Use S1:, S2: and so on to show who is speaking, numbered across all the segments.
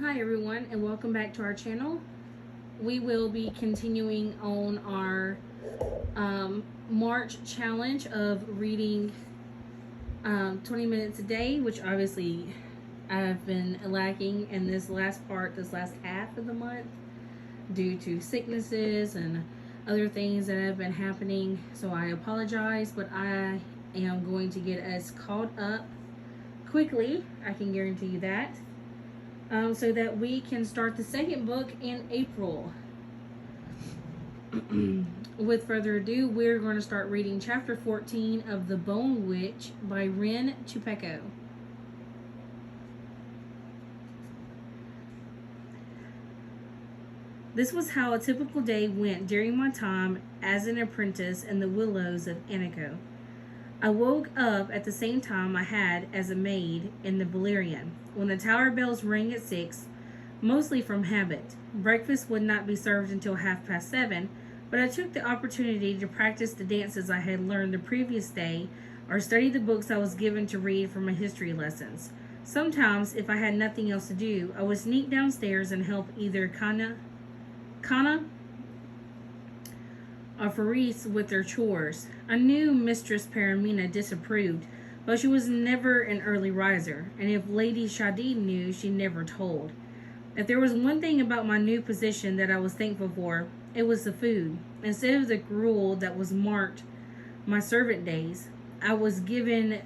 S1: Hi everyone, and welcome back to our channel. We will be continuing on our March challenge of reading 20 minutes a day, which obviously I've been lacking in this last half of the month due to sicknesses and other things that have been happening. So I apologize, but I am going to get us caught up quickly. I can guarantee you that. So that we can start the second book in April. With further ado, we're going to start reading chapter 14 of The Bone Witch by Rin Chupeco. This was how a typical day went during my time as an apprentice in the willows of Anico. I woke up at the same time I had as a maid in the Valerian, when the tower bells rang at 6, mostly from habit. Breakfast would not be served until 7:30, but I took the opportunity to practice the dances I had learned the previous day or study the books I was given to read for my history lessons. Sometimes, if I had nothing else to do, I would sneak downstairs and help either Kana or Faris with their chores. I knew Mistress Paramina disapproved, but she was never an early riser, and if Lady Shadid knew, she never told. If there was one thing about my new position that I was thankful for, it was the food. Instead of the gruel that was marked my servant days, I was given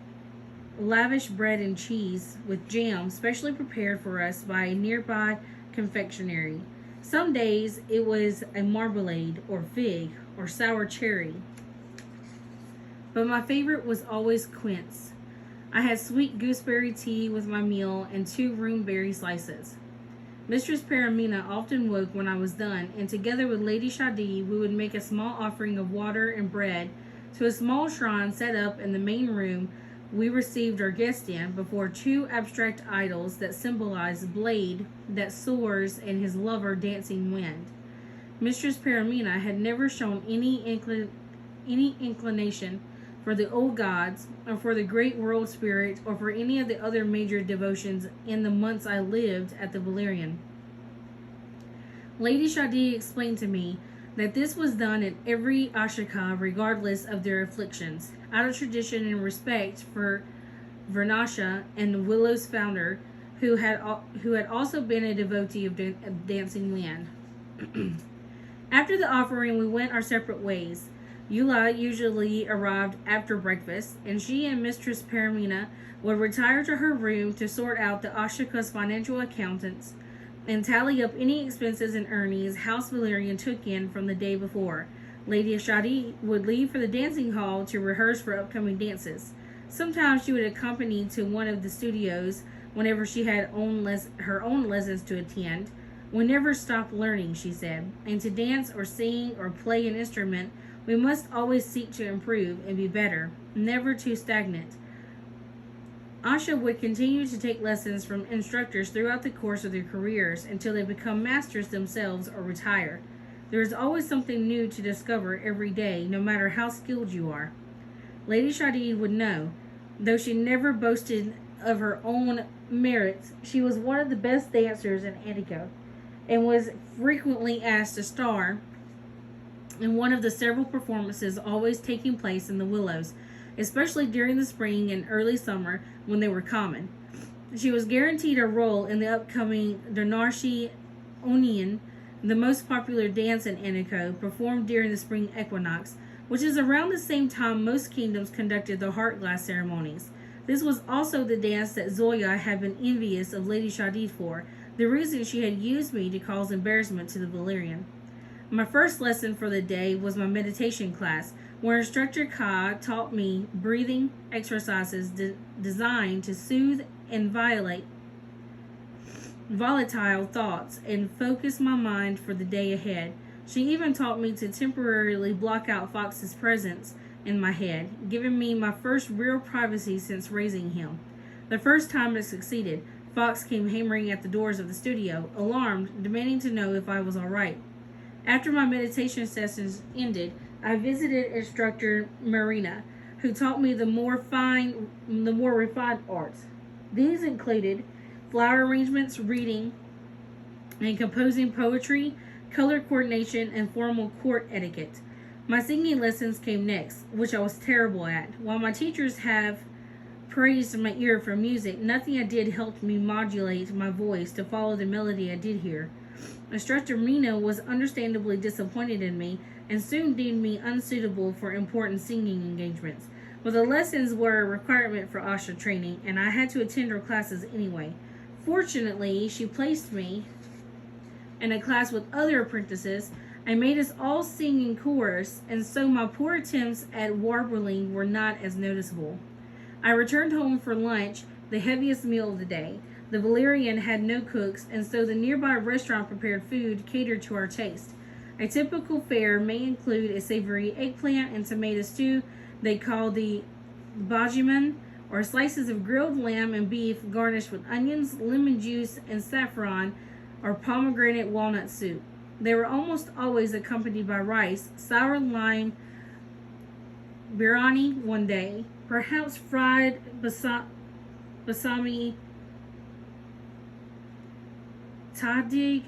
S1: lavish bread and cheese with jam specially prepared for us by a nearby confectionery. Some days it was a marmalade or fig or sour cherry, but my favorite was always quince. I had sweet gooseberry tea with my meal and 2 roomberry slices. Mistress Paramina often woke when I was done, and together with Lady Shadi, we would make a small offering of water and bread to a small shrine set up in the main room we received our guests in before 2 abstract idols that symbolized Blade that soars and his lover Dancing Wind. Mistress Paramina had never shown any inclination for the old gods, or for the great world spirit, or for any of the other major devotions in the months I lived at the Valerian. Lady Shadi explained to me that this was done at every Ashika regardless of their afflictions, out of tradition and respect for Vernasha and the Willow's founder, who had also been a devotee of Dancing Wind. After the offering, we went our separate ways. Eula usually arrived after breakfast, and she and Mistress Paramina would retire to her room to sort out the Ashika's financial accountants and tally up any expenses and earnings House Valerian took in from the day before. Lady Ashadi would leave for the dancing hall to rehearse for upcoming dances. Sometimes she would accompany to one of the studios whenever she had her own lessons to attend. We never stop learning, she said, and to dance or sing or play an instrument, we must always seek to improve and be better, never too stagnant. Asha would continue to take lessons from instructors throughout the course of their careers until they become masters themselves or retire. There is always something new to discover every day, no matter how skilled you are. Lady Shadi would know. Though she never boasted of her own merits, she was one of the best dancers in Antico, and was frequently asked to star in one of the several performances always taking place in the Willows, especially during the spring and early summer when they were common. She was guaranteed a role in the upcoming Donarshi Onion, the most popular dance in Anico, performed during the spring equinox, which is around the same time most kingdoms conducted the heart glass ceremonies. This was also the dance that Zoya had been envious of Lady Shadid for, the reason she had used me to cause embarrassment to the Valerian. My first lesson for the day was my meditation class, where instructor Ka taught me breathing exercises designed to soothe and volatile thoughts and focus my mind for the day ahead. She even taught me to temporarily block out Fox's presence in my head, giving me my first real privacy since raising him. The first time it succeeded, Fox came hammering at the doors of the studio, alarmed, demanding to know if I was all right. After my meditation sessions ended, I visited instructor Marina, who taught me the more refined arts. These included flower arrangements, reading, and composing poetry, color coordination, and formal court etiquette. My singing lessons came next, which I was terrible at. While my teachers have praised my ear for music, nothing I did helped me modulate my voice to follow the melody I did hear. Instructor Mina was understandably disappointed in me and soon deemed me unsuitable for important singing engagements. But the lessons were a requirement for Asha training, and I had to attend her classes anyway. Fortunately, she placed me in a class with other apprentices and made us all sing in chorus, and so my poor attempts at warbling were not as noticeable. I returned home for lunch, the heaviest meal of the day. The Valerian had no cooks, and so the nearby restaurant prepared food catered to our taste. A typical fare may include a savory eggplant and tomato stew they call the bajiman, or slices of grilled lamb and beef garnished with onions, lemon juice, and saffron, or pomegranate walnut soup. They were almost always accompanied by rice, sour lime biryani one day, perhaps fried basami tahdig,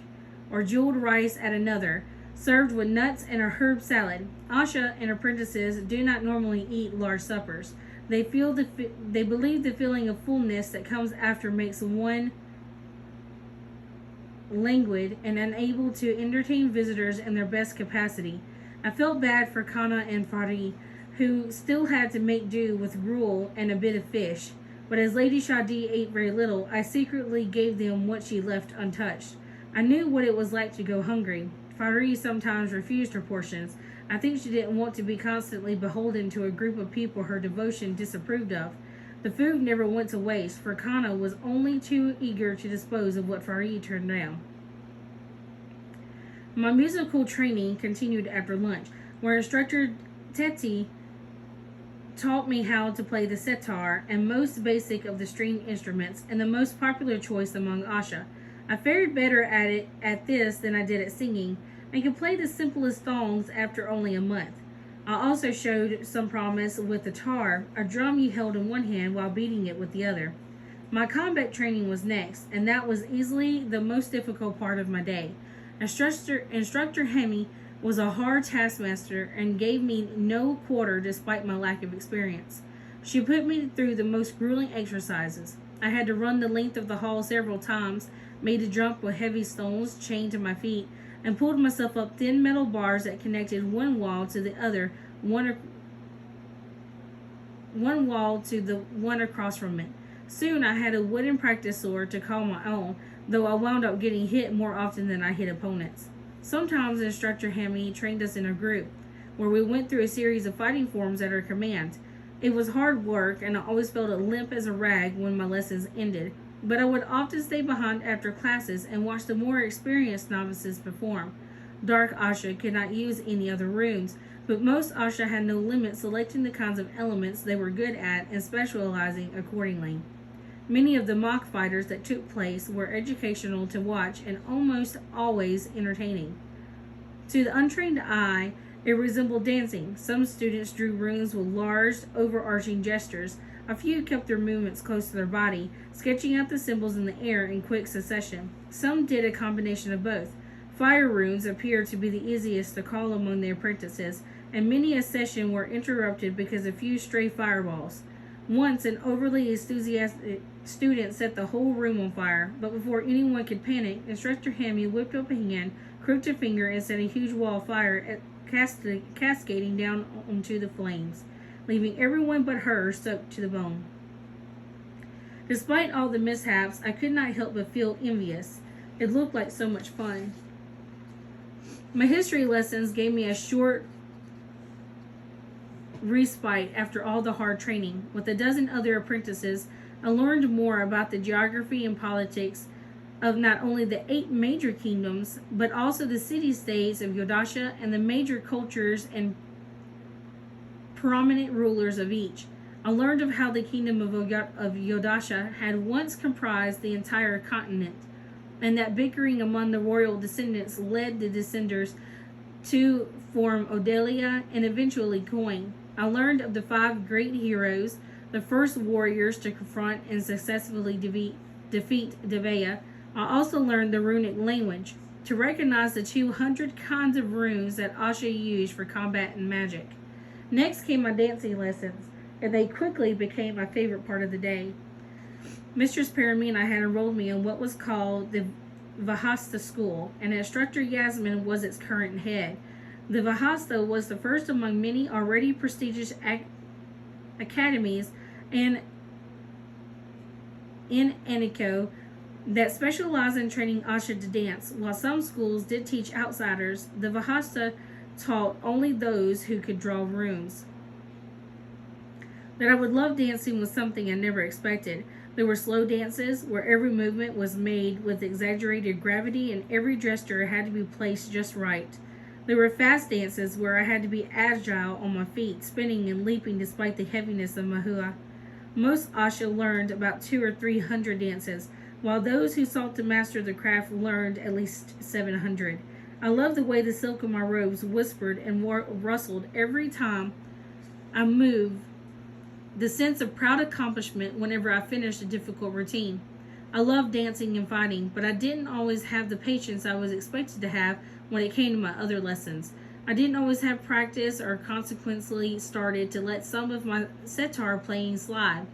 S1: or jeweled rice at another, served with nuts and a herb salad. Asha and apprentices do not normally eat large suppers. They believe the feeling of fullness that comes after makes one languid and unable to entertain visitors in their best capacity. I felt bad for Kana and Fari, who still had to make do with gruel and a bit of fish. But as Lady Shadi ate very little, I secretly gave them what she left untouched. I knew what it was like to go hungry. Fari sometimes refused her portions. I think she didn't want to be constantly beholden to a group of people her devotion disapproved of. The food never went to waste, for Kana was only too eager to dispose of what Fari turned down. My musical training continued after lunch, where instructor Teti taught me how to play the setar, and most basic of the string instruments, and the most popular choice among Asha. I fared better at this than I did at singing, and could play the simplest thongs after only a month. I also showed some promise with the tar, a drum you held in one hand while beating it with the other. My combat training was next, and that was easily the most difficult part of my day. Instructor Hemi was a hard taskmaster and gave me no quarter despite my lack of experience. She put me through the most grueling exercises. I had to run the length of the hall several times, made a jump with heavy stones chained to my feet, and pulled myself up thin metal bars that connected one wall to the other, one wall to the one across from it. Soon I had a wooden practice sword to call my own, though I wound up getting hit more often than I hit opponents. Sometimes Instructor Hemi trained us in a group, where we went through a series of fighting forms at her command. It was hard work, and I always felt limp as a rag when my lessons ended, but I would often stay behind after classes and watch the more experienced novices perform. Dark Asha could not use any other runes, but most Asha had no limit selecting the kinds of elements they were good at and specializing accordingly. Many of the mock fighters that took place were educational to watch and almost always entertaining. To the untrained eye, it resembled dancing. Some students drew runes with large, overarching gestures. A few kept their movements close to their body, sketching out the symbols in the air in quick succession. Some did a combination of both. Fire runes appeared to be the easiest to call among the apprentices, and many a session were interrupted because of a few stray fireballs. Once an overly enthusiastic student set the whole room on fire, but before anyone could panic, Instructor Hemi whipped up a hand, crooked a finger, and set a huge wall of fire cascading down onto the flames, leaving everyone but her soaked to the bone. Despite all the mishaps, I could not help but feel envious. It looked like so much fun. My history lessons gave me a short respite after all the hard training. With a dozen other apprentices, I learned more about the geography and politics of not only the 8 major kingdoms, but also the city-states of Yodasha and the major cultures and prominent rulers of each. I learned of how the kingdom of Yodasha had once comprised the entire continent, and that bickering among the royal descendants led the descendants to form Odelia and eventually Coin. I learned of the 5 great heroes, the first warriors to confront and successfully defeat Devea, I also learned the runic language to recognize the 200 kinds of runes that Asha used for combat and magic. Next came my dancing lessons, and they quickly became my favorite part of the day. Mistress Paramina had enrolled me in what was called the Vahasta School, and instructor Yasmin was its current head. The Vahasta was the first among many already prestigious academies in Aniko that specialized in training Asha to dance. While some schools did teach outsiders, the Vahasta taught only those who could draw runes. That I would love dancing was something I never expected. There were slow dances where every movement was made with exaggerated gravity and every gesture had to be placed just right. There were fast dances where I had to be agile on my feet, spinning and leaping despite the heaviness of my hua. Most Asha learned about 200 or 300 dances, while those who sought to master the craft learned at least 700. I loved the way the silk of my robes whispered and rustled every time I moved, the sense of proud accomplishment whenever I finished a difficult routine. I loved dancing and fighting, but I didn't always have the patience I was expected to have when it came to my other lessons. I didn't always have practice or consequently started to let some of my setar playing slide.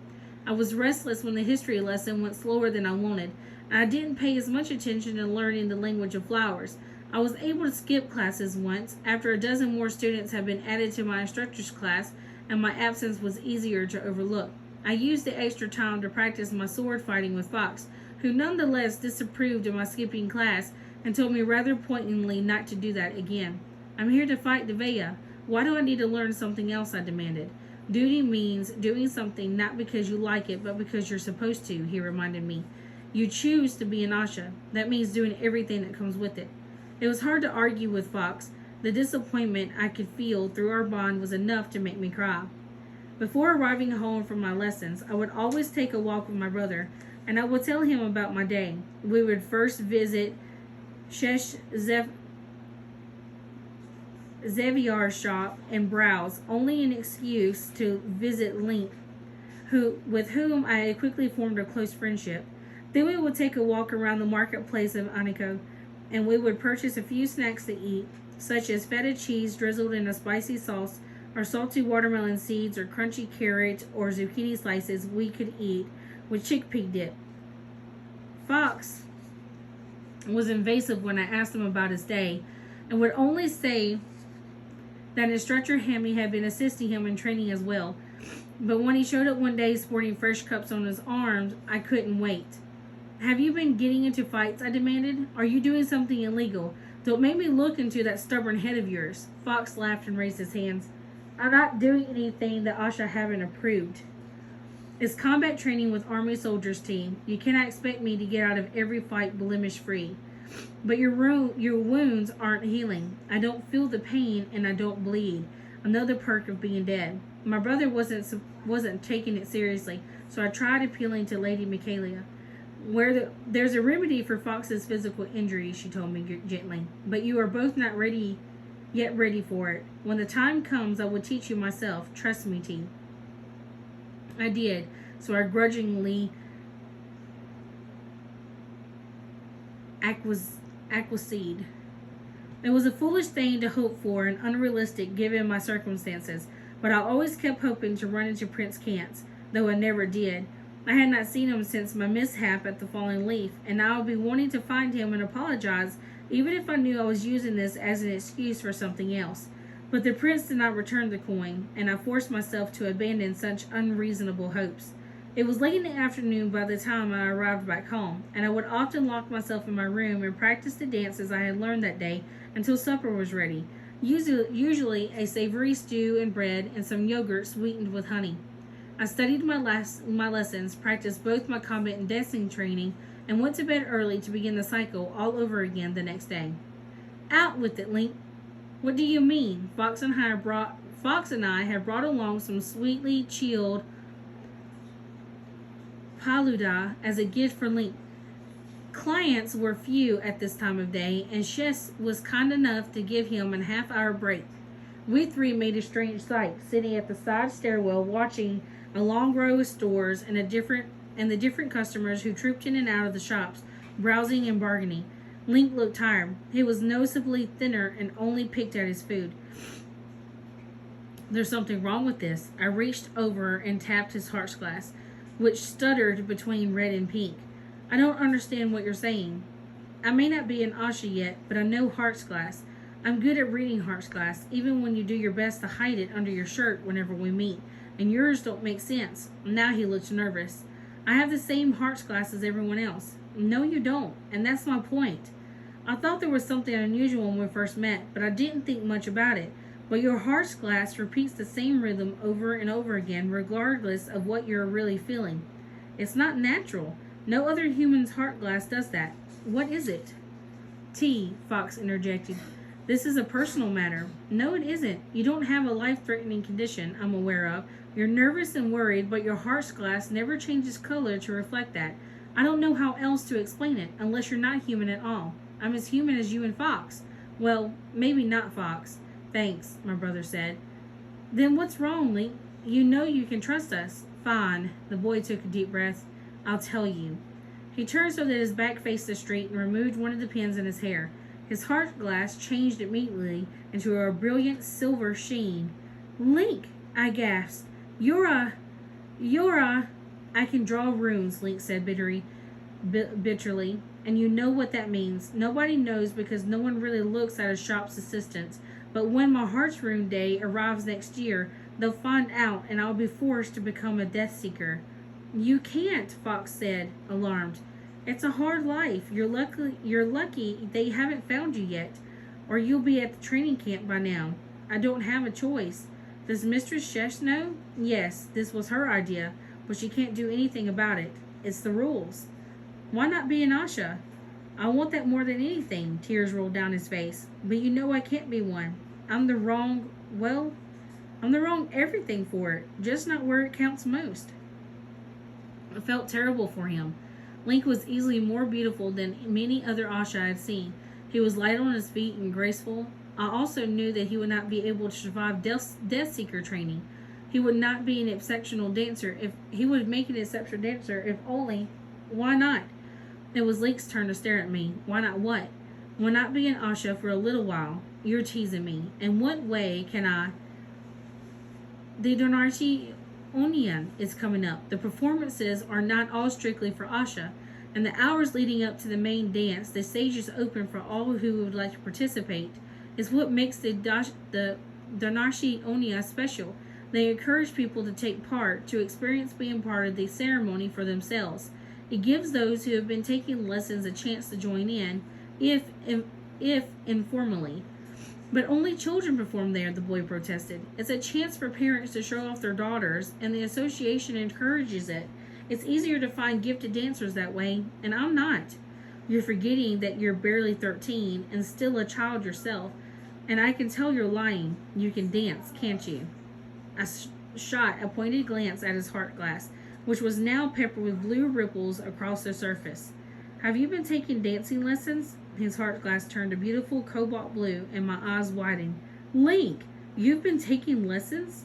S1: I was restless when the history lesson went slower than I wanted, and I didn't pay as much attention to learning the language of flowers. I was able to skip classes once after a dozen more students had been added to my instructor's class, and my absence was easier to overlook. I used the extra time to practice my sword fighting with Fox, who nonetheless disapproved of my skipping class and told me rather pointedly not to do that again. I'm here to fight Devea. Why do I need to learn something else? I demanded. Duty means doing something not because you like it, but because you're supposed to, he reminded me. You choose to be an Asha. That means doing everything that comes with it. It was hard to argue with Fox. The disappointment I could feel through our bond was enough to make me cry. Before arriving home from my lessons, I would always take a walk with my brother, and I would tell him about my day. We would first visit Shesh Xavier's shop and browse, only an excuse to visit Link, with whom I had quickly formed a close friendship. Then we would take a walk around the marketplace of Aniko, and we would purchase a few snacks to eat, such as feta cheese drizzled in a spicy sauce, or salty watermelon seeds, or crunchy carrot or zucchini slices we could eat with chickpea dip. Fox was invasive when I asked him about his day, and would only say that instructor Hammy had been assisting him in training as well. But when he showed up one day sporting fresh cups on his arms, I couldn't wait. Have you been getting into fights? I demanded. Are you doing something illegal? Don't make me look into that stubborn head of yours. Fox laughed and raised his hands. I'm not doing anything that Asha haven't approved. It's combat training with Army soldiers team. You cannot expect me to get out of every fight blemish free. But your wounds aren't healing. I don't feel the pain and I don't bleed. Another perk of being dead. My brother wasn't taking it seriously, so I tried appealing to Lady Michaelia. There's a remedy for Fox's physical injury, she told me gently, but you are both not ready for it. When the time comes, I will teach you myself. Trust me, T. I did, so I grudgingly acquiesced. It was a foolish thing to hope for and unrealistic given my circumstances, but I always kept hoping to run into Prince Cantz, though I never did. I had not seen him since my mishap at the falling leaf, and now I'll be wanting to find him and apologize, even if I knew I was using this as an excuse for something else. But the prince did not return the coin, and I forced myself to abandon such unreasonable hopes. It was late in the afternoon by the time I arrived back home, and I would often lock myself in my room and practice the dances I had learned that day until supper was ready, usually a savory stew and bread and some yogurt sweetened with honey. I studied my lessons, practiced both my combat and dancing training, and went to bed early to begin the cycle all over again the next day. Out with it, Link. What do you mean? Fox and I had brought along some sweetly chilled paluda as a gift for Link. Clients were few at this time of day, and Shess was kind enough to give him a half-hour break. We three made a strange sight, sitting at the side stairwell watching a long row of stores and the different customers who trooped in and out of the shops, browsing and bargaining. Link looked tired. He was noticeably thinner and only picked at his food. There's something wrong with this. I reached over and tapped his heart's glass, which stuttered between red and pink. I don't understand what you're saying. I may not be an Asha yet, but I know heart's glass. I'm good at reading heart's glass, even when you do your best to hide it under your shirt whenever we meet, and yours don't make sense. Now he looked nervous. I have the same heart's glass as everyone else. No, you don't, and that's my point. I thought there was something unusual when we first met, but I didn't think much about it. But your heart's glass repeats the same rhythm over and over again, regardless of what you're really feeling. It's not natural. No other human's heart glass does that. What is it? T, Fox interjected. This is a personal matter. No, it isn't. You don't have a life-threatening condition I'm aware of. You're nervous and worried, but your heart's glass never changes color to reflect that. I don't know how else to explain it, unless you're not human at all. I'm as human as you and Fox. Well, maybe not Fox. Thanks, my brother said. Then what's wrong, Link? You know you can trust us. Fine. The boy took a deep breath. I'll tell you. He turned so that his back faced the street and removed one of the pins in his hair. His heart glass changed immediately into a brilliant silver sheen. Link, I gasped. You're a... I can draw runes, Link said bitterly. And you know what that means. Nobody knows because no one really looks at a shop's assistants. But when my Heart's Rune Day arrives next year, they'll find out and I'll be forced to become a Death Seeker. You can't, Fox said, alarmed. It's a hard life. You're lucky they haven't found you yet, or you'll be at the training camp by now. I don't have a choice. Does Mistress Shesh know? Yes, this was her idea, but she can't do anything about it. It's the rules. Why not be an Asha? I want that more than anything. Tears rolled down his face. But you know I can't be one. I'm the wrong everything for it, just not where it counts most. I felt terrible for him. Link was easily more beautiful than many other Asha I had seen. He was light on his feet and graceful. I also knew that he would not be able to survive Death Seeker training. He would not be an exceptional dancer if only. Why not? It was Link's turn to stare at me. Why not what? Why not be an Asha for a little while? You're teasing me. In what way can I? The Donarchi Onion is coming up. The performances are not all strictly for Asha. And the hours leading up to the main dance, the stage is open for all who would like to participate. It's what makes the Donarchi Onia special. They encourage people to take part, to experience being part of the ceremony for themselves. It gives those who have been taking lessons a chance to join in, if informally. But only children perform there, the boy protested. It's a chance for parents to show off their daughters, and the association encourages it. It's easier to find gifted dancers that way, and I'm not. You're forgetting that you're barely 13 and still a child yourself, and I can tell you're lying. You can dance, can't you? I shot a pointed glance at his heart glass, which was now peppered with blue ripples across the surface. Have you been taking dancing lessons? His heart glass turned a beautiful cobalt blue, and my eyes widened. Link, you've been taking lessons?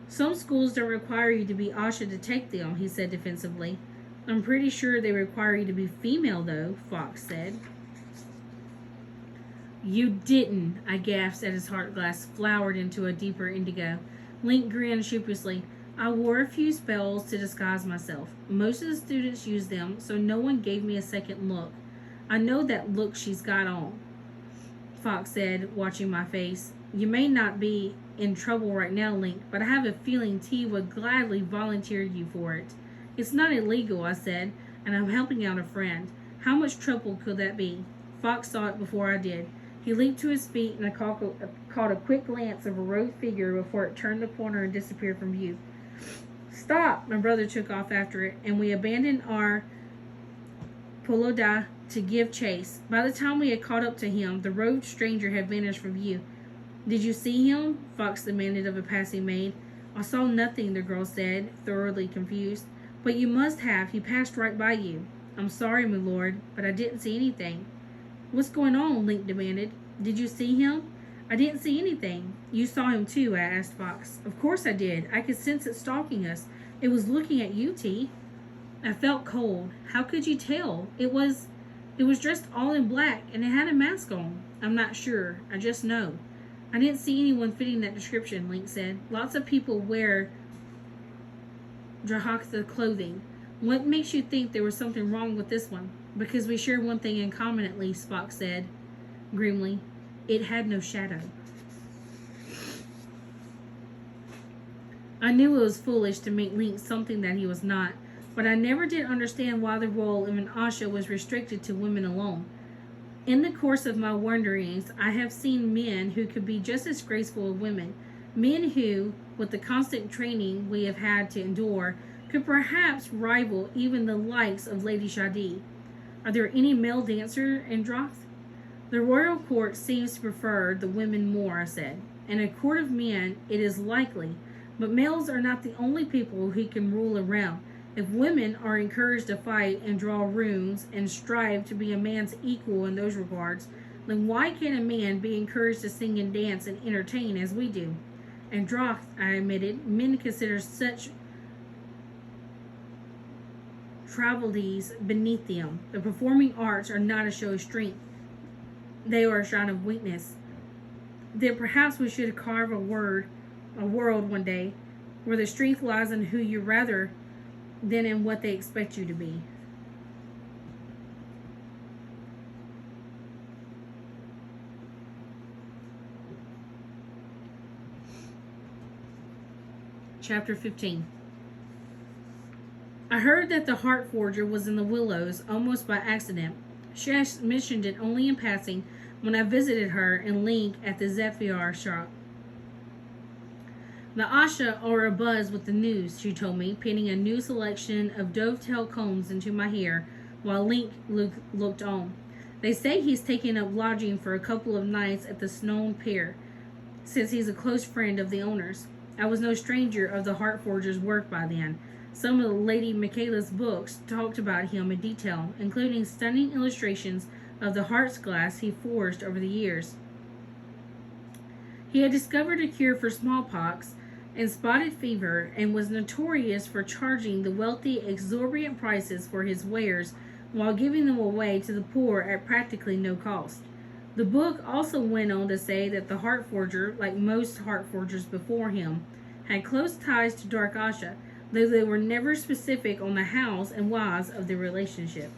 S1: Some schools don't require you to be Asha to take them, he said defensively. I'm pretty sure they require you to be female, though, Fox said. You didn't, I gasped as his heart glass flowered into a deeper indigo. Link grinned sheepishly. I wore a few spells to disguise myself. Most of the students used them, so no one gave me a second look. I know that look she's got on, Fox said, watching my face. You may not be in trouble right now, Link, but I have a feeling T would gladly volunteer you for it. It's not illegal, I said, and I'm helping out a friend. How much trouble could that be? Fox saw it before I did. He leaped to his feet, and I caught a quick glance of a robed figure before it turned the corner and disappeared from view. Stop! My brother took off after it, and we abandoned our Poloda to give chase. By the time we had caught up to him, the robed stranger had vanished from view. Did you see him? Fox demanded of a passing maid. I saw nothing, the girl said, thoroughly confused. But you must have. He passed right by you. I'm sorry, my lord, but I didn't see anything. What's going on? Link demanded. Did you see him? I didn't see anything. You saw him too, I asked Fox. Of course I did. I could sense it stalking us. It was looking at you, T. I felt cold. How could you tell? It was... It was dressed all in black, and it had a mask on. I'm not sure. I just know. I didn't see anyone fitting that description, Link said. Lots of people wear Drahaktha clothing. What makes you think there was something wrong with this one? Because we share one thing in common, at least, Spock said grimly. It had no shadow. I knew it was foolish to make Link something that he was not, but I never did understand why the role of an Asha was restricted to women alone. In the course of my wanderings, I have seen men who could be just as graceful as women, men who, with the constant training we have had to endure, could perhaps rival even the likes of Lady Shadi. Are there any male dancer in Droth? The royal court seems to prefer the women more, I said. In a court of men, it is likely, but males are not the only people who can rule a realm. If women are encouraged to fight and draw runes and strive to be a man's equal in those regards, then why can't a man be encouraged to sing and dance and entertain as we do? And Droth, I admitted, men consider such trivialities beneath them. The performing arts are not a show of strength. They are a sign of weakness. Then perhaps we should carve a world one day where the strength lies in who you rather than in what they expect you to be. Chapter 15. I heard that the Heart Forger was in the Willows almost by accident. Shesh mentioned it only in passing when I visited her and Link at the Zephyr shop. The Asha are abuzz with the news, she told me, pinning a new selection of dovetail combs into my hair while Link looked on. They say he's taken up lodging for a couple of nights at the Snow Pier, since he's a close friend of the owner's. I was no stranger of the Heart Forger's work by then. Some of Lady Michaela's books talked about him in detail, including stunning illustrations of the heart's glass he forged over the years. He had discovered a cure for smallpox and spotted fever and was notorious for charging the wealthy exorbitant prices for his wares while giving them away to the poor at practically no cost. The book also went on to say that the Heart Forger, like most Heart Forgers before him, had close ties to Dark Asha, though they were never specific on the hows and whys of the relationship.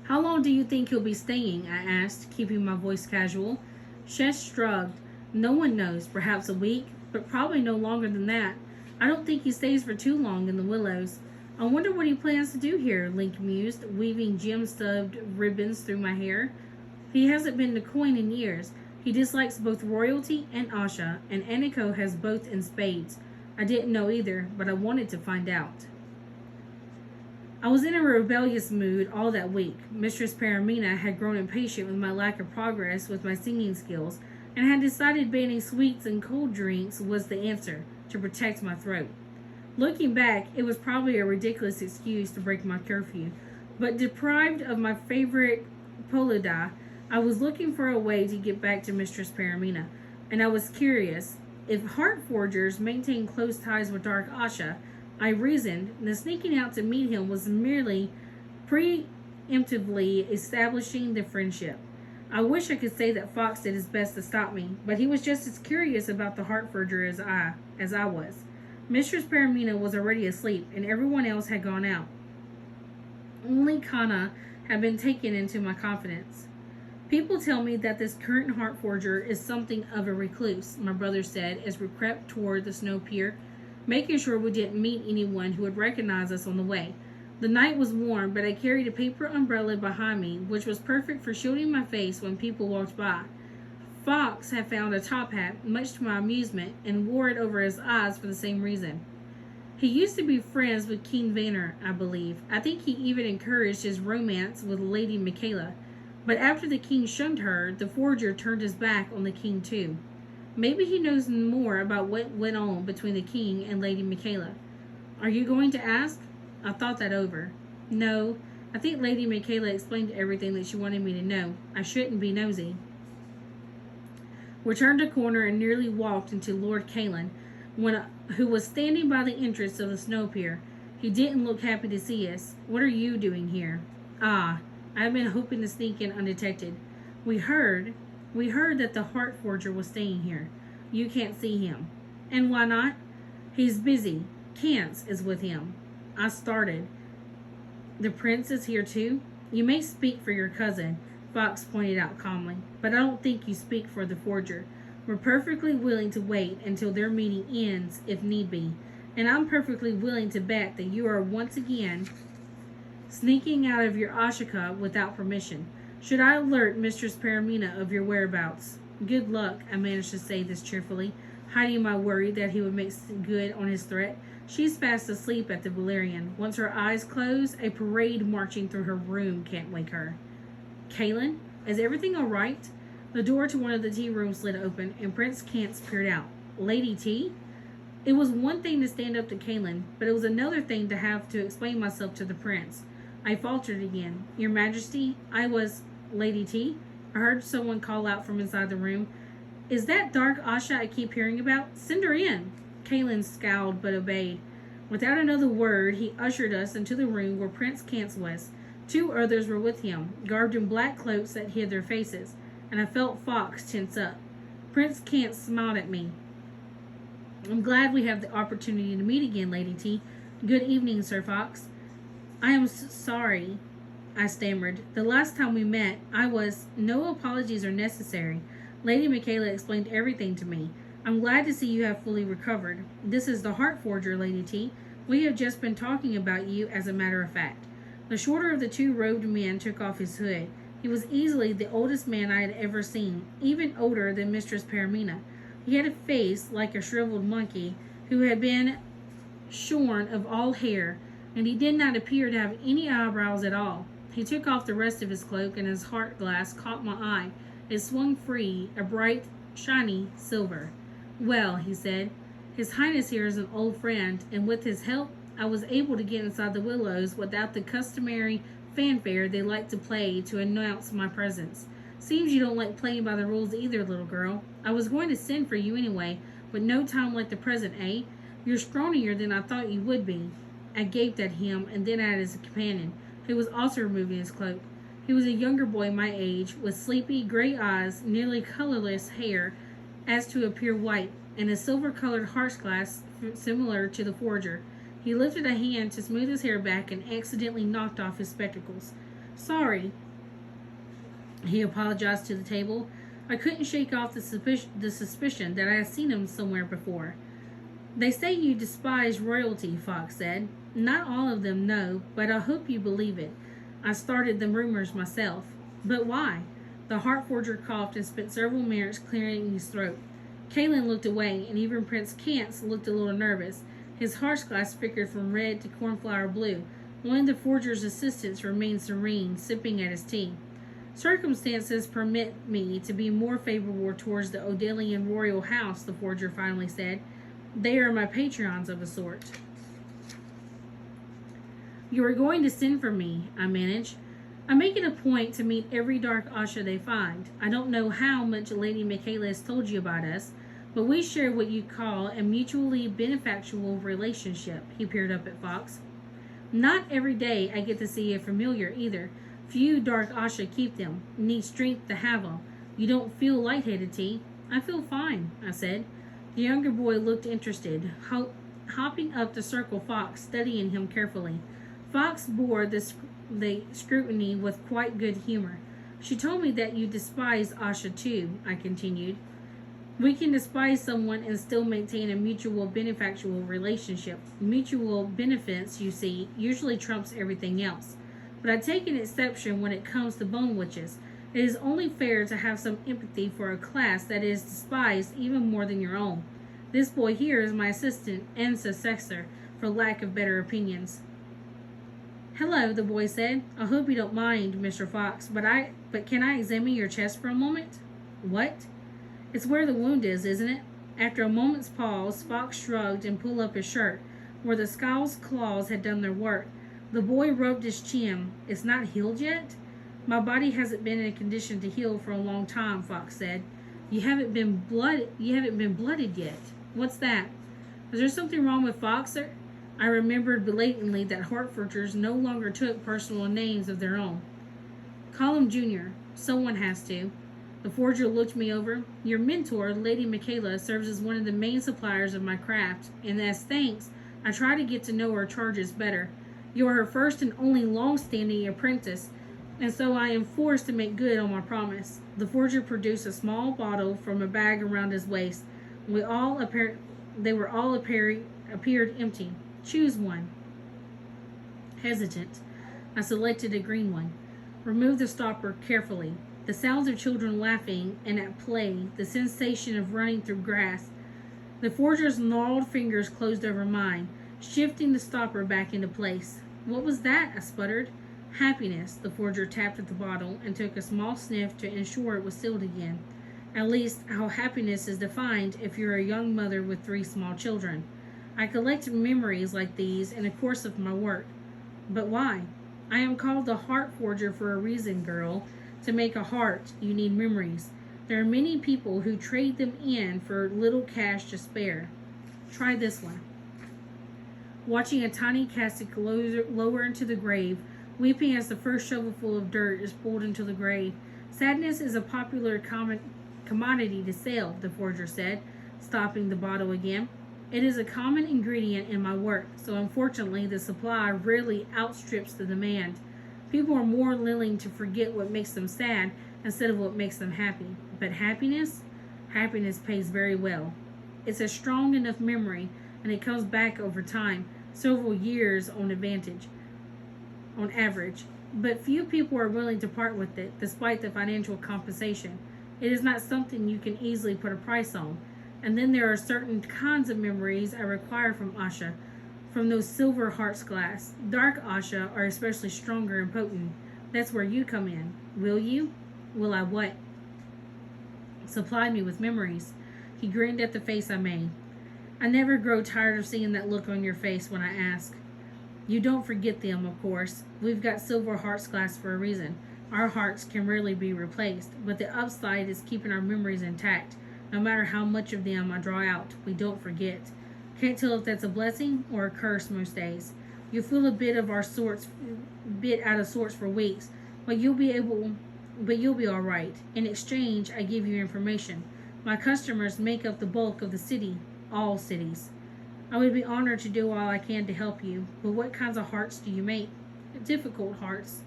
S1: How long do you think he'll be staying? I asked, keeping my voice casual. Shesh shrugged. No one knows, perhaps a week, but probably no longer than that. I don't think he stays for too long in the Willows. I wonder what he plans to do here, Link mused, weaving gem-stubbed ribbons through my hair. He hasn't been to Coin in years. He dislikes both royalty and Asha, and Aniko has both in spades. I didn't know either, but I wanted to find out. I was in a rebellious mood all that week. Mistress Paramina had grown impatient with my lack of progress with my singing skills, and had decided banning sweets and cold drinks was the answer, to protect my throat. Looking back, it was probably a ridiculous excuse to break my curfew, but deprived of my favorite polida, I was looking for a way to get back to Mistress Paramina, and I was curious. If Heart Forgers maintain close ties with Dark Asha, I reasoned that sneaking out to meet him was merely preemptively establishing the friendship. I wish I could say that Fox did his best to stop me, but he was just as curious about the Heart Forger as I was. Mistress Paramina was already asleep, and everyone else had gone out. Only Kana had been taken into my confidence. People tell me that this current Heart Forger is something of a recluse, my brother said as we crept toward the snow pier, making sure we didn't meet anyone who would recognize us on the way. The night was warm, but I carried a paper umbrella behind me, which was perfect for shielding my face when people walked by. Fox had found a top hat, much to my amusement, and wore it over his eyes for the same reason. He used to be friends with King Vanner, I believe. I think he even encouraged his romance with Lady Michaela. But after the king shunned her, the forger turned his back on the king too. Maybe he knows more about what went on between the king and Lady Michaela. Are you going to ask? I thought that over. No, I think Lady Michaela explained everything that she wanted me to know. I shouldn't be nosy. We turned a corner and nearly walked into Lord Kalen, who was standing by the entrance of the snow pier. He didn't look happy to see us. What are you doing here? Ah, I've been hoping to sneak in undetected. We heard, we heard that the heart forger was staying here. You can't see him. And why not? He's busy. Kance is with him. I started. The prince is here too? You may speak for your cousin, Fox pointed out calmly, but I don't think you speak for the forger. We're perfectly willing to wait until their meeting ends if need be, and I'm perfectly willing to bet that you are once again sneaking out of your Ashika without permission. Should I alert Mistress Paramina of your whereabouts? Good luck, I managed to say this cheerfully, hiding my worry that he would make good on his threat. She's fast asleep at the Valerian. Once her eyes close, a parade marching through her room can't wake her. Kaelin, is everything all right? The door to one of the tea rooms slid open, and Prince Kance peered out. Lady T? It was one thing to stand up to Kaelin, but it was another thing to have to explain myself to the prince. I faltered again. Your Majesty, I was Lady T? I heard someone call out from inside the room. Is that dark Asha I keep hearing about? Send her in. Kaelin scowled but obeyed. Without another word, he ushered us into the room where Prince Kance was. Two others were with him, garbed in black cloaks that hid their faces, and I felt Fox tense up. Prince Kance smiled at me. I'm glad we have the opportunity to meet again, Lady T. Good evening, Sir Fox. I am sorry, I stammered. The last time we met, I was... No apologies are necessary. Lady Michaela explained everything to me. I'm glad to see you have fully recovered. This is the Heart Forger, Lady T. We have just been talking about you, as a matter of fact. The shorter of the two robed men took off his hood. He was easily the oldest man I had ever seen, even older than Mistress Paramina. He had a face like a shriveled monkey who had been shorn of all hair, and he did not appear to have any eyebrows at all. He took off the rest of his cloak, and his heart glass caught my eye. It swung free, a bright, shiny silver. Well, he said, His Highness here is an old friend, and with his help, I was able to get inside the willows without the customary fanfare they like to play to announce my presence. Seems you don't like playing by the rules either, little girl. I was going to send for you anyway, but no time like the present, eh? You're scrawnier than I thought you would be. I gaped at him and then at his companion, who was also removing his cloak. He was a younger boy my age, with sleepy gray eyes, nearly colorless hair, as to appear white, and a silver-colored heart glass similar to the forger. He lifted a hand to smooth his hair back and accidentally knocked off his spectacles. Sorry, he apologized to the table. I couldn't shake off the suspicion that I had seen him somewhere before. They say you despise royalty, Fox said. Not all of them know, but I hope you believe it. I started the rumors myself. But why? The heart forger coughed and spent several minutes clearing his throat. Kaelin looked away, and even Prince Kance looked a little nervous. His heart glass flickered from red to cornflower blue. One of the forger's assistants remained serene, sipping at his tea. Circumstances permit me to be more favorable towards the Odelian royal house, the forger finally said. They are my patrons of a sort. You are going to send for me, I managed. I make it a point to meet every dark Asha they find. I don't know how much Lady Michaela has told you about us, but we share what you call a mutually beneficial relationship. He peered up at Fox. Not every day I get to see a familiar either. Few dark Asha keep them. Need strength to have them. You don't feel lightheaded, T? I feel fine, I said. The younger boy looked interested, hopping up to circle Fox, studying him carefully. Fox bore the scrutiny with quite good humor. She told me that you despise Asha too, I continued. We can despise someone and still maintain a mutual beneficial relationship. Mutual benefits, you see, usually trumps everything else. But I take an exception when it comes to bone witches. It is only fair to have some empathy for a class that is despised even more than your own. This boy here is my assistant and successor, for lack of better opinions. Hello, the boy said. I hope you don't mind, Mr. Fox, but can I examine your chest for a moment? What? It's where the wound is, isn't it? After a moment's pause, Fox shrugged and pulled up his shirt, where the skull's claws had done their work. The boy rubbed his chin. It's not healed yet? My body hasn't been in a condition to heal for a long time, Fox said. You haven't been blooded yet. What's that? Is there something wrong with Fox, sir? I remembered belatedly that Hartforders no longer took personal names of their own. Call him Junior. Someone has to. The forger looked me over. Your mentor, Lady Michaela, serves as one of the main suppliers of my craft, and as thanks, I try to get to know her charges better. You are her first and only long-standing apprentice, and so I am forced to make good on my promise. The forger produced a small bottle from a bag around his waist. They were all appeared empty. Choose one. Hesitant, I selected a green one. Removed the stopper carefully. The sounds of children laughing and at play, the sensation of running through grass. The forger's gnarled fingers closed over mine, shifting the stopper back into place. What was that? I sputtered. Happiness. The forger tapped at the bottle and took a small sniff to ensure it was sealed again. At least, how happiness is defined if you're a young mother with 3 small children. I collect memories like these in the course of my work. But why? I am called the heart forger for a reason, girl. To make a heart, you need memories. There are many people who trade them in for little cash to spare. Try this one. Watching a tiny casket lower into the grave, weeping as the first shovelful of dirt is pulled into the grave. Sadness is a popular commodity to sell, the forger said, stopping the bottle again. It is a common ingredient in my work, so unfortunately the supply rarely outstrips the demand. People are more willing to forget what makes them sad instead of what makes them happy. But happiness? Happiness pays very well. It's a strong enough memory, and it comes back over time, several years on average. But few people are willing to part with it, despite the financial compensation. It is not something you can easily put a price on. And then there are certain kinds of memories I require from Asha, from those silver heart's glass. Dark Asha are especially stronger and potent. That's where you come in. Will you? Will I what? Supply me with memories. He grinned at the face I made. I never grow tired of seeing that look on your face when I ask. You don't forget them, of course. We've got silver heart's glass for a reason. Our hearts can rarely be replaced, but the upside is keeping our memories intact. No matter how much of them I draw out, we don't forget. Can't tell if that's a blessing or a curse most days. You'll feel a bit out of sorts for weeks, but you'll be all right. In exchange, I give you information. My customers make up the bulk of the city, all cities. I would be honored to do all I can to help you, but what kinds of hearts do you make? Difficult hearts,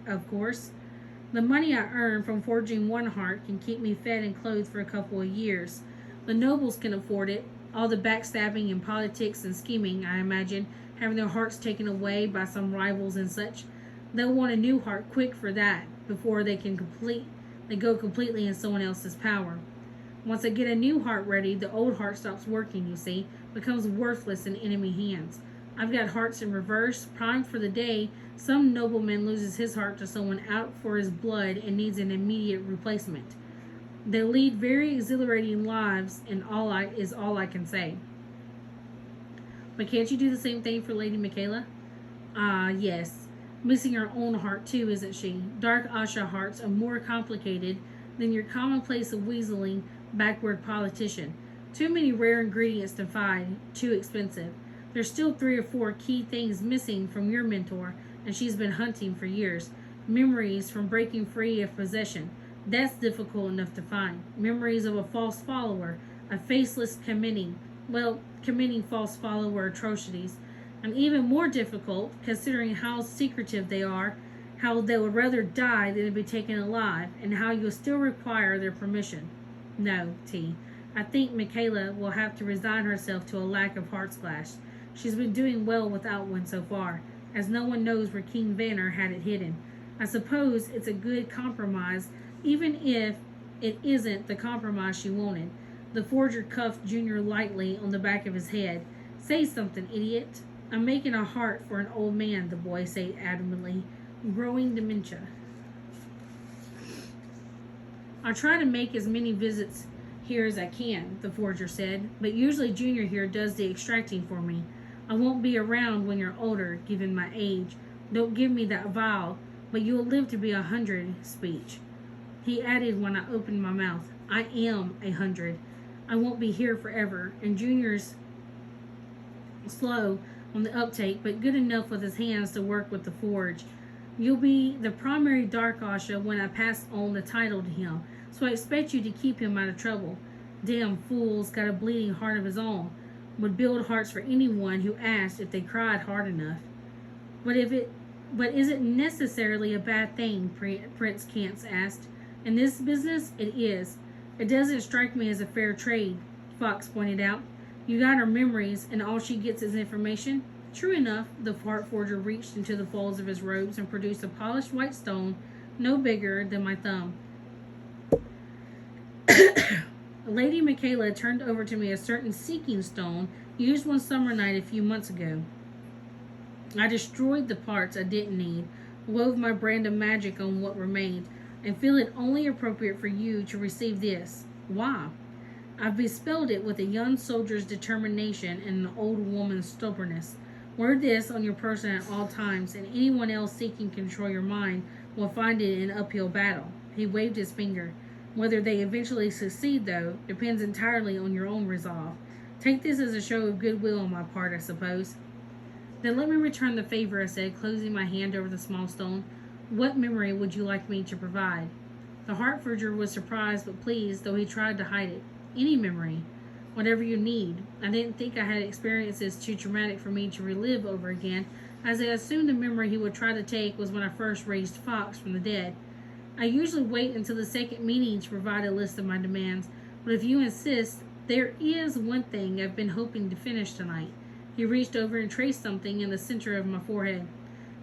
S1: of course. The money I earn from forging one heart can keep me fed and clothed for a couple of years. The nobles can afford it. All the backstabbing and politics and scheming, I imagine, having their hearts taken away by some rivals and such. They'll want a new heart quick for that, before they go completely in someone else's power. Once I get a new heart ready, the old heart stops working, you see, becomes worthless in enemy hands. I've got hearts in reverse, primed for the day. Some nobleman loses his heart to someone out for his blood and needs an immediate replacement. They lead very exhilarating lives, and all I can say. But can't you do the same thing for Lady Michaela? Yes. Missing her own heart too, isn't she? Dark Asha hearts are more complicated than your commonplace weaseling backward politician. Too many rare ingredients to find, too expensive. There's still 3 or 4 key things missing from your mentor, and she's been hunting for years. Memories from breaking free of possession. That's difficult enough to find. Memories of a false follower, a faceless committing false follower atrocities. And even more difficult, considering how secretive they are, how they would rather die than to be taken alive, and how you'll still require their permission. No, T. I think Michaela will have to resign herself to a lack of heart's glass. She's been doing well without one so far, as no one knows where King Vanner had it hidden. I suppose it's a good compromise, even if it isn't the compromise she wanted. The forger cuffed Junior lightly on the back of his head. Say something, idiot. I'm making a heart for an old man, the boy said adamantly. Growing dementia. I try to make as many visits here as I can, the forger said, but usually Junior here does the extracting for me. I won't be around when you're older, given my age. Don't give me that vow, but you'll live to be 100 speech. He added when I opened my mouth, I am 100. I won't be here forever, and Junior's slow, on the uptake, but good enough with his hands to work with the forge. You'll be the primary Dark Asha when I pass on the title to him, so I expect you to keep him out of trouble. Damn fool's got a bleeding heart of his own. Would build hearts for anyone who asked if they cried hard enough. But is it necessarily a bad thing? Prince Kance asked. In this business, it is. It doesn't strike me as a fair trade, Fox pointed out. You got her memories, and all she gets is information. True enough, the heart forger reached into the folds of his robes and produced a polished white stone no bigger than my thumb. Lady Michaela turned over to me a certain seeking stone used one summer night a few months ago. I destroyed the parts I didn't need, wove my brand of magic on what remained, and feel it only appropriate for you to receive this. Why? I've bespelled it with a young soldier's determination and an old woman's stubbornness. Wear this on your person at all times, and anyone else seeking to control your mind will find it an uphill battle. He waved his finger. Whether they eventually succeed, though, depends entirely on your own resolve. Take this as a show of goodwill on my part, I suppose. Then let me return the favor, I said, closing my hand over the small stone. What memory would you like me to provide? The heart forger was surprised but pleased, though he tried to hide it. Any memory. Whatever you need. I didn't think I had experiences too traumatic for me to relive over again, as I assumed the memory he would try to take was when I first raised Fox from the dead. I usually wait until the second meeting to provide a list of my demands, but if you insist, there is one thing I've been hoping to finish tonight. He reached over and traced something in the center of my forehead.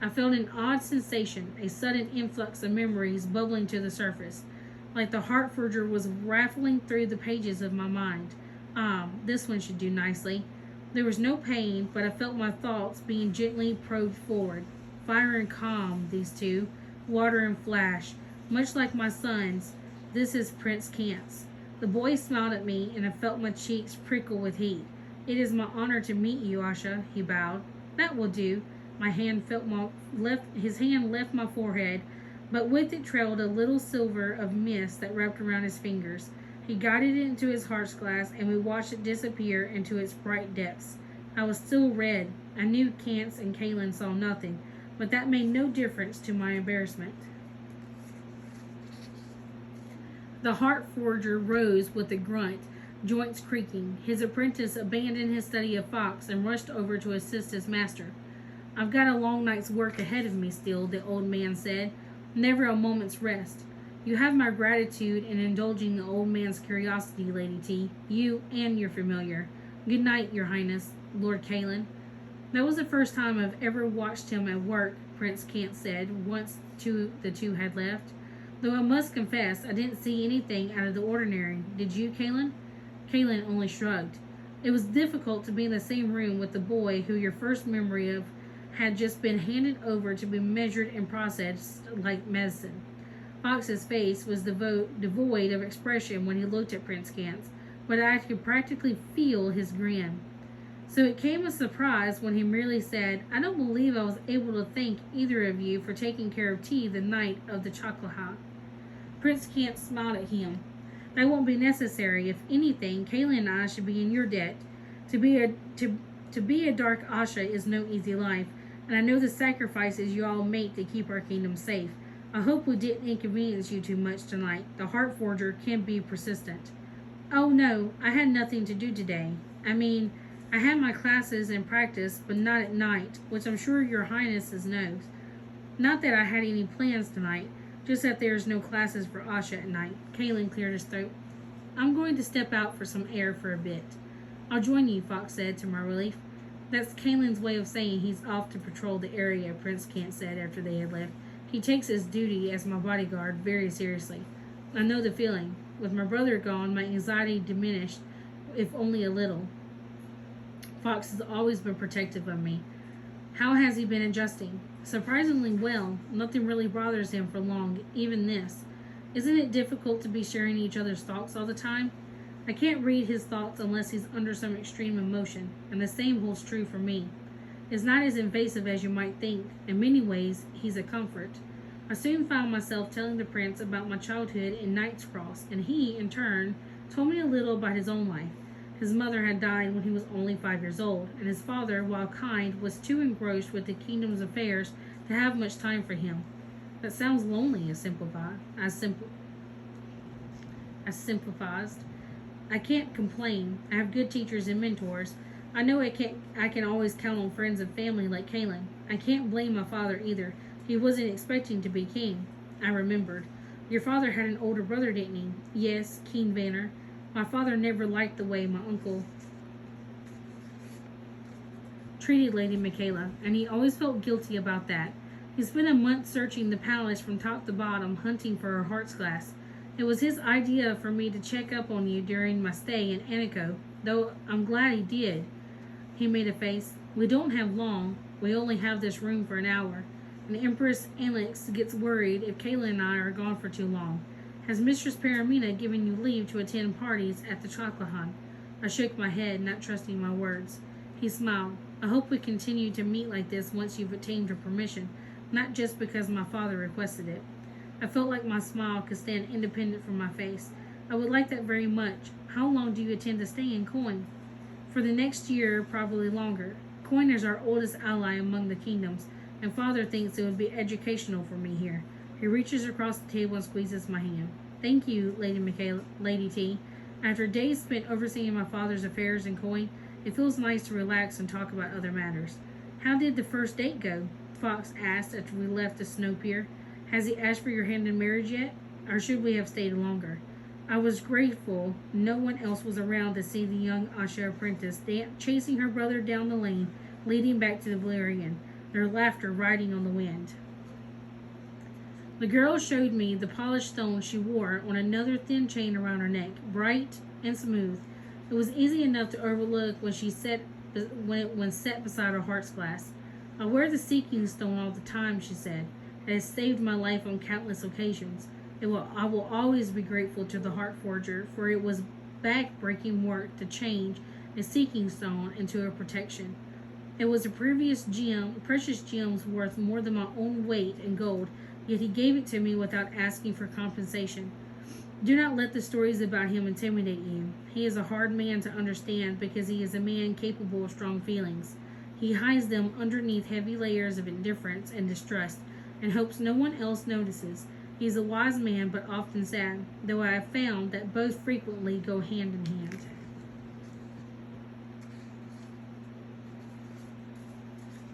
S1: I felt an odd sensation, a sudden influx of memories bubbling to the surface, like the heart forger was raffling through the pages of my mind. This one should do nicely. There was no pain, but I felt my thoughts being gently probed forward. Fire and calm, these two. Water and flash. Much like my son's. This is Prince Kance. The boy smiled at me, and I felt my cheeks prickle with heat. It is my honor to meet you, Asha, he bowed. That will do. His hand left my forehead, but with it trailed a little silver of mist that wrapped around his fingers. He guided it into his heart's glass, and we watched it disappear into its bright depths. I was still red. I knew Kance and Kaelin saw nothing, but that made no difference to my embarrassment. The heart forger rose with a grunt, joints creaking. His apprentice abandoned his study of Fox and rushed over to assist his master. I've got a long night's work ahead of me still, the old man said. Never a moment's rest. You have my gratitude in indulging the old man's curiosity, Lady T. You and your familiar. Good night, your highness, Lord Kaelin. That was the first time I've ever watched him at work, Prince Kance said, once the two had left. Though I must confess, I didn't see anything out of the ordinary. Did you, Kaelin? Kaelin only shrugged. It was difficult to be in the same room with the boy who your first memory of had just been handed over to be measured and processed like medicine. Fox's face was devoid of expression when he looked at Prince Kance, but I could practically feel his grin. So it came as a surprise when he merely said, I don't believe I was able to thank either of you for taking care of tea the night of the Chaklaha. Prince Kance smiled at him. That won't be necessary. If anything, Kaelin and I should be in your debt. To be a Dark Asha is no easy life, and I know the sacrifices you all make to keep our kingdom safe. I hope we didn't inconvenience you too much tonight. The heart forger can be persistent. Oh no, I had nothing to do today. I mean, I had my classes and practice, but not at night, which I'm sure your highnesses knows. Not that I had any plans tonight, just that there's no classes for Asha at night. Kaelin cleared his throat. I'm going to step out for some air for a bit. I'll join you, Fox said, to my relief. That's Kaelin's way of saying he's off to patrol the area, Prince Kance said after they had left. He takes his duty as my bodyguard very seriously. I know the feeling. With my brother gone, my anxiety diminished, if only a little. Fox has always been protective of me. How has he been adjusting? Surprisingly well. Nothing really bothers him for long, even this. Isn't it difficult to be sharing each other's thoughts all the time? I can't read his thoughts unless he's under some extreme emotion, and the same holds true for me. It's not as invasive as you might think. In many ways, he's a comfort. I soon found myself telling the prince about my childhood in Knight's Cross, and he, in turn, told me a little about his own life. His mother had died when he was only 5 years old, and his father, while kind, was too engrossed with the kingdom's affairs to have much time for him. That sounds lonely, I sympathized. I can't complain. I have good teachers and mentors. I know I can always count on friends and family like Kaylin. I can't blame my father either. He wasn't expecting to be king. I remembered. Your father had an older brother, didn't he? Yes, King Vanner. My father never liked the way my uncle treated Lady Michaela, and he always felt guilty about that. He spent a month searching the palace from top to bottom, hunting for her heart's glass. It was his idea for me to check up on you during my stay in Anico, though I'm glad he did. He made a face. We don't have long. We only have this room for an hour. And Empress Alex gets worried if Kayla and I are gone for too long. Has Mistress Paramina given you leave to attend parties at the Chocolahan? I shook my head, not trusting my words. He smiled. I hope we continue to meet like this once you've obtained your permission, not just because my father requested it. I felt like my smile could stand independent from my face. I would like that very much. How long do you intend to stay in Coin? For the next year, probably longer. Coin is our oldest ally among the kingdoms, and father thinks it would be educational for me here. He reaches across the table and squeezes my hand. Thank you, Lady T. After days spent overseeing my father's affairs in Coin, it feels nice to relax and talk about other matters. How did the first date go? Fox asked after we left the snow pier. Has he asked for your hand in marriage yet? Or should we have stayed longer? I was grateful no one else was around to see the young Asha apprentice chasing her brother down the lane, leading back to the Valerian, their laughter riding on the wind. The girl showed me the polished stone she wore on another thin chain around her neck, bright and smooth. It was easy enough to overlook when set beside her heart's glass. I wear the seeking stone all the time, she said. It has saved my life on countless occasions. I will always be grateful to the Heart Forger, for it was back-breaking work to change a seeking stone into a protection. It was a precious gems worth more than my own weight in gold, yet he gave it to me without asking for compensation. Do not let the stories about him intimidate you. He is a hard man to understand because he is a man capable of strong feelings. He hides them underneath heavy layers of indifference and distrust, and hopes no one else notices. He is a wise man, but often sad, though I have found that both frequently go hand in hand.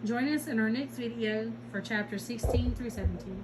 S1: Join us in our next video for chapter 16 through 17.